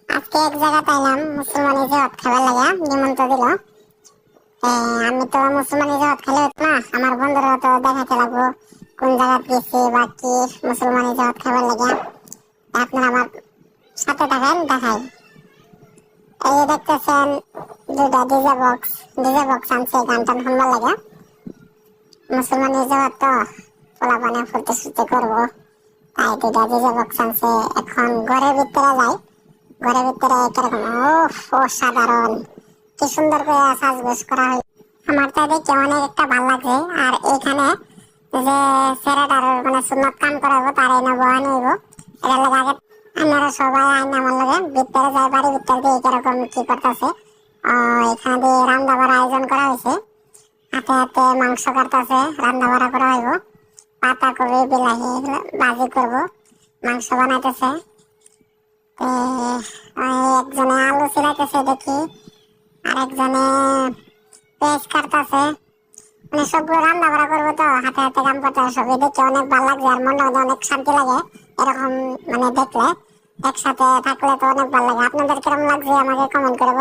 আজকে এক জায়গাতে আইলাম মুসলমানি জবাব খাবার লাগা নিমন্ত্রণ দিল। আমি তো মুসলমানি জবাব খেলে হতো না, আমার বন্ধুরা তো দেখাতে লাগবো কোন জায়গা গেছি বা কি মুসলমানি জবাব খাবার লাগা। আপনারা আমার সাথে থাকেন, দেখাই। এই যে দেখতেছেন দুটা ডিজে বক্স আনছে গান টান শুনবার লাগা। মুসলমানি জবাব তো পোলাপানে ফুলতে সুলতে করবো, তাই দুটা ডিজে বক্স আনছে। এখন ঘরের ভিতরে যাই, ঘরের ভিতরে কিরকম অসাধারণ কি সুন্দর করে সাজগোজ করা হয়। আমার তো দেখে অনেক একটা ভালো লাগছে। আর এখানে যে ছেলেটার মানে সুন্নত কাম করাবো তার এনে বহান হইব, এটা লাগে আগে আপনারা সবাই আইন আমার লগে ভিতরে যাই, বাড়ির ভিতর দিয়ে কিরকম কি করতেছে। এখানে দিয়ে রান্না বাড়া আয়োজন করা হয়েছে, হাতে হাতে মাংস কাটতেছে, রান্না বাড়া করা হইব, পাতা কপি বিলাহি ভাজি করব, মাংস বানাইতেছে। একজনে আলু ছিলাইতেছে দেখি, আর একজনে পেঁয়াজ কাটতেছে। মানে সবগুলো রান্না বাড়া করবো তো হাতে হাতে কাম করতে হবে। সবই দেখে অনেক ভালো লাগছে আর মনে অনেক শান্তি লাগে এরকম মানে দেখলে। একসাথে থাকলে তো অনেক ভালো লাগে। আপনাদের কিরকম লাগছে আমাকে কমেন্ট করে